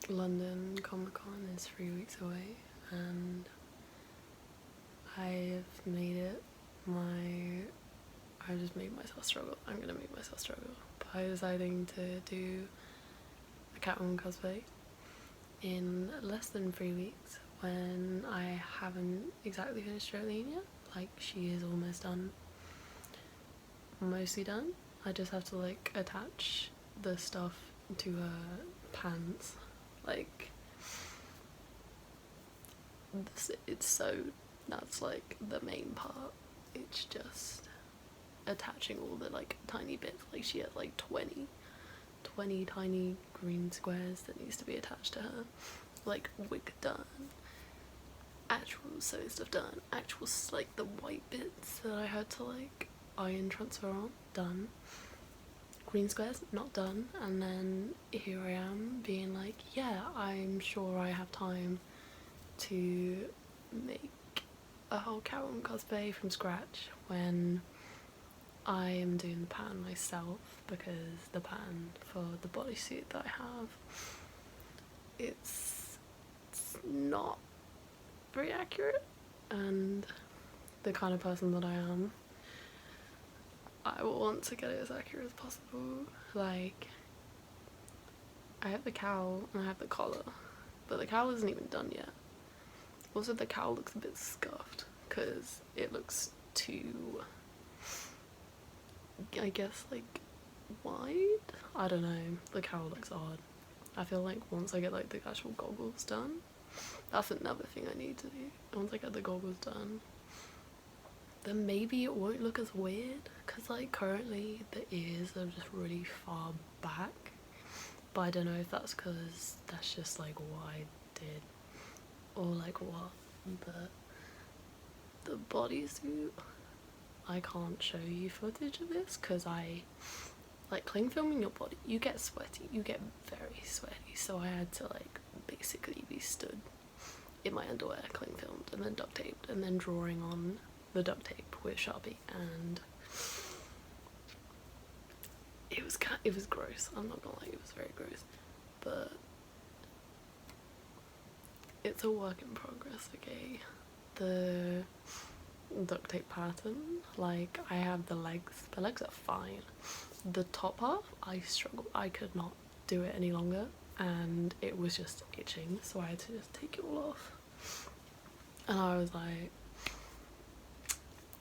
London Comic Con is 3 weeks away, and I've made it I just made myself struggle. I'm gonna make myself struggle by deciding to do a Catwoman cosplay in less than 3 weeks when I haven't exactly finished Jolyne yet. Like, she is almost done. Mostly done. I just have to like attach the stuff to her pants. Like, it's so, that's like the main part. It's just attaching all the like tiny bits. Like, she has like 20 tiny green squares that needs to be attached to her. Like, wig done, actual sewing stuff done, actual like the white bits that I had to like iron transfer on, done. Green squares, not done. And then here I am being like, yeah, I'm sure I have time to make a whole Catwoman cosplay from scratch when I am doing the pattern myself, because the pattern for the bodysuit that I have, it's not very accurate, and the kind of person that I am, I will want to get it as accurate as possible. Like, I have the cowl and I have the collar, but the cowl isn't even done yet. Also, the cowl looks a bit scuffed because it looks too, I guess, like, wide? I don't know, the cowl looks odd. I feel like once I get like the actual goggles done, that's another thing I need to do. Once I get the goggles done, then maybe it won't look as weird, because like currently the ears are just really far back, but I don't know if that's because that's just like what I did or like what, but the bodysuit, I can't show you footage of this because I like cling filming your body, you get sweaty, you get very sweaty, so I had to like basically be stood in my underwear, cling filmed, and then duct taped, and then drawing on the duct tape with Sharpie, and it was gross. I'm not gonna lie, it was very gross, but it's a work in progress. Okay, the duct tape pattern, like, I have the legs are fine. The top half, I struggled. I could not do it any longer, and it was just itching, so I had to just take it all off. And I was like,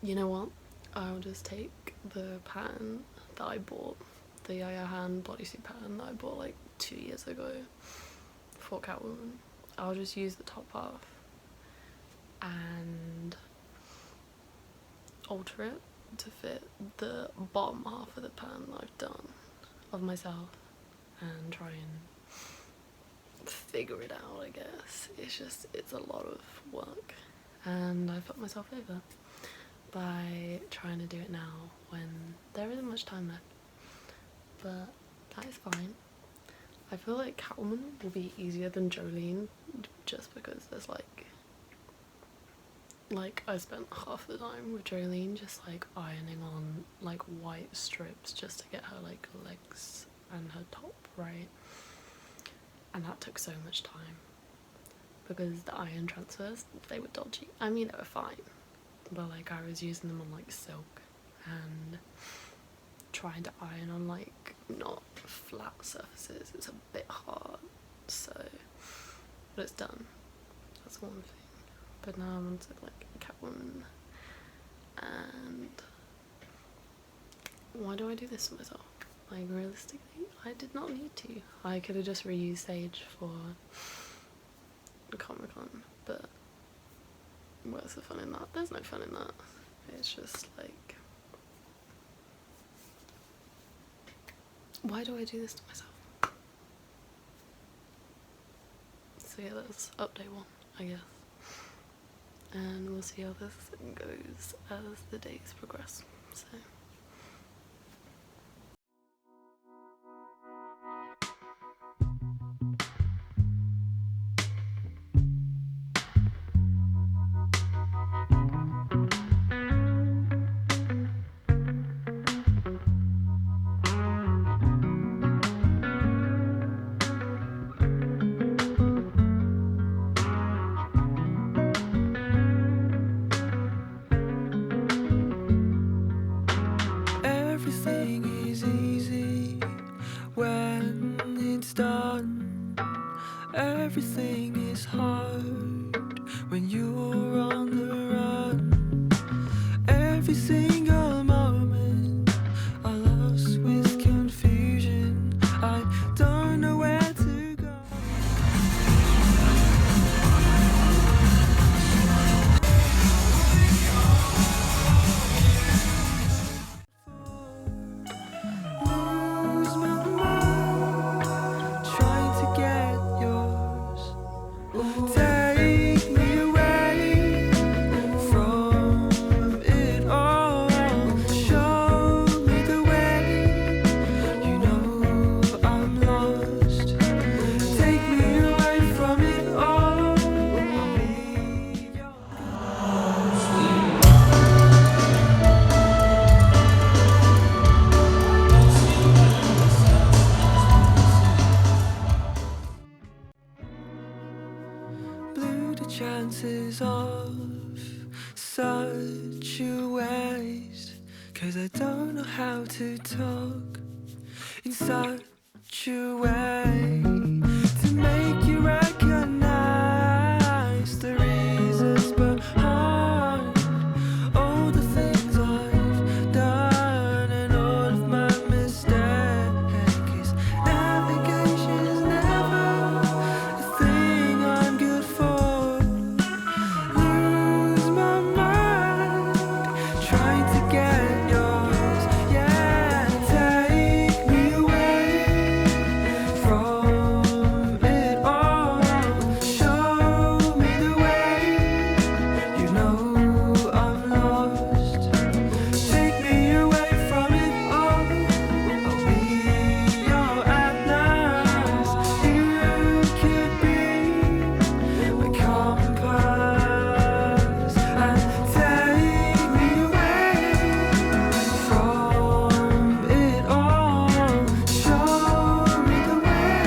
you know what, I'll just take the pattern that I bought, the Yaya Han bodysuit pattern that I bought like 2 years ago for Catwoman. I'll just use the top half and alter it to fit the bottom half of the pattern that I've done of myself, and try and figure it out, I guess. It's a lot of work, and I put myself over by trying to do it now when there isn't much time left, but that is fine. I feel like Catwoman will be easier than Jolyne just because there's like I spent half the time with Jolyne just like ironing on like white strips just to get her like legs and her top right, and that took so much time because the iron transfers, they were dodgy. I mean, they were fine, but like I was using them on like silk and trying to iron on like not flat surfaces, it's a bit hard, so, but it's done. That's one thing. But now I'm onto like Catwoman, and why do I do this to myself? Like, realistically, I did not need to. I could have just reused Sage for Comic Con, but where's the fun in that? There's no fun in that. It's just like, why do I do this to myself? So yeah, that's update 1, I guess. And we'll see how this goes as the days progress. So Everything is easy when it's done. Everything is hard when you're on the run. Every single moment are lost with confusion. I don't know where to go. Lose my mind trying to get yours. Take me away from it all. Show me the way. You know I'm lost. Take me away from it all. I'll be your blew the chances of such a waste. 'Cause I don't know how to talk in such a way to make you recognize the reasons behind all the things I've done and all of my mistakes. 'Cause navigation is never a thing I'm good for. Lose my mind trying to get yours. Yeah, take me away from it all. Show me the way. You know I'm lost. Take me away from it all. I'll be your atlas. You could be my compass and take me away from it all. Show me the way.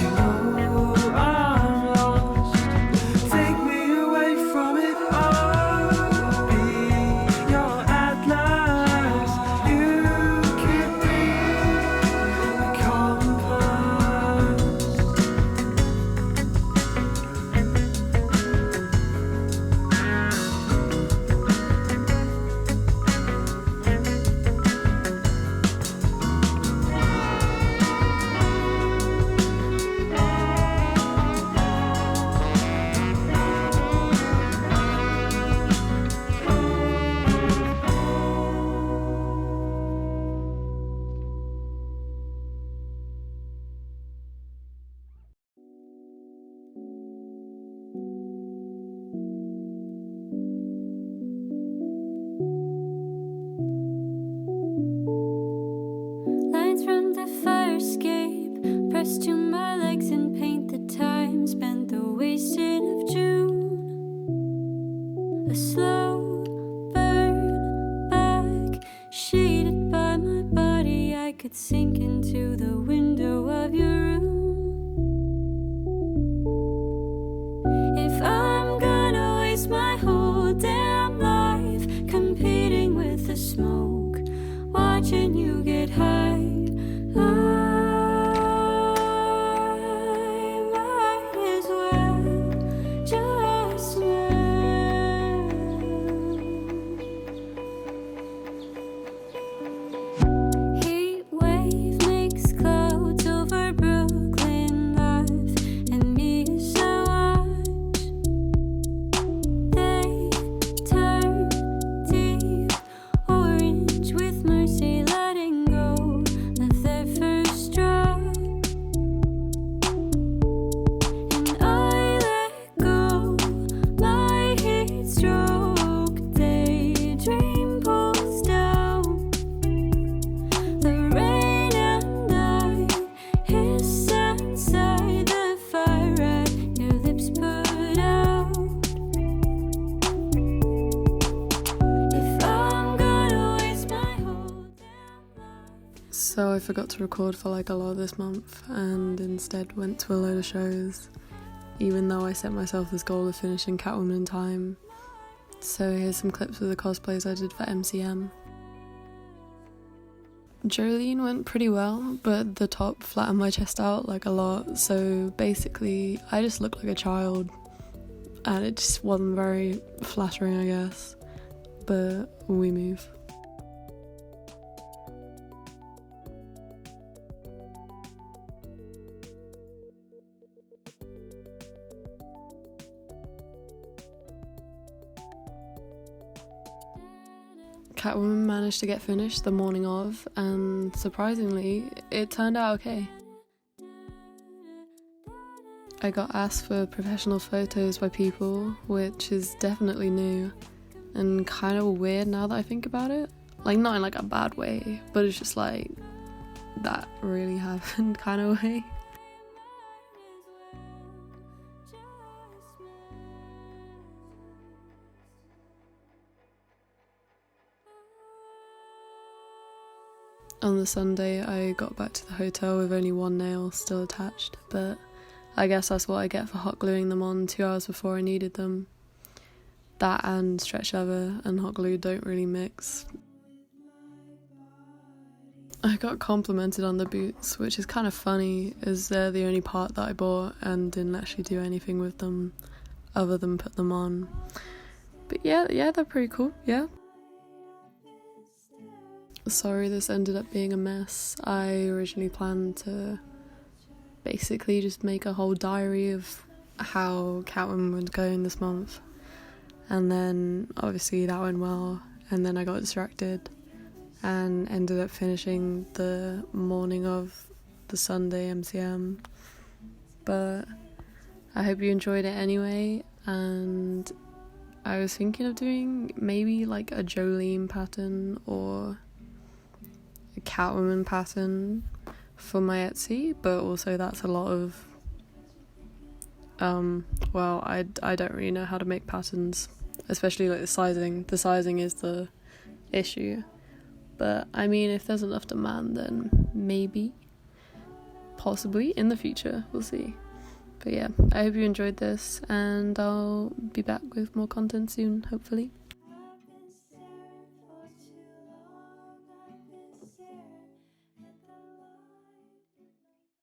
You know I'm lost. Take me away from it all. Be your atlas. You could be my compass. Lines from the fire escape pressed to my legs and paint the time spent the wasted of June. A slow burn back, shaded by my body. I could sink into the window of your room. If I'm gonna waste my whole damn life competing with the smoke, watching you get high, I might as well just swim. Heat wave makes clouds over Brooklyn life, and me as I watch. They turn deep orange with mercy, letting go of their first drop. And I let go, my heat stroke, daydream pulls down. The rain and I hiss inside the fire at your lips put out. If I'm gonna waste my whole damn life. So I forgot to record for like a lot this month and instead went to a load of shows, even though I set myself this goal of finishing Catwoman in time. So here's some clips of the cosplays I did for MCM. Jolyne went pretty well, but the top flattened my chest out like a lot, so basically I just looked like a child and it just wasn't very flattering, I guess, but we move. Catwoman managed to get finished the morning of, and surprisingly, it turned out okay. I got asked for professional photos by people, which is definitely new and kind of weird now that I think about it. Like, not in like a bad way, but it's just like that really happened kind of way. On the Sunday, I got back to the hotel with only one nail still attached, but I guess that's what I get for hot gluing them on 2 hours before I needed them. That and stretch leather and hot glue don't really mix. I got complimented on the boots, which is kind of funny as they're the only part that I bought and didn't actually do anything with them other than put them on. But yeah, they're pretty cool, yeah. Sorry this ended up being a mess. I originally planned to basically just make a whole diary of how Catwoman was going this month, and then obviously that went well, and then I got distracted and ended up finishing the morning of the Sunday MCM. But I hope you enjoyed it anyway, and I was thinking of doing maybe like a Jolyne pattern or a Catwoman pattern for my Etsy, but also that's a lot of well, I don't really know how to make patterns, especially like the sizing is the issue. But I mean, if there's enough demand, then maybe, possibly in the future, we'll see. But yeah, I hope you enjoyed this, and I'll be back with more content soon, hopefully.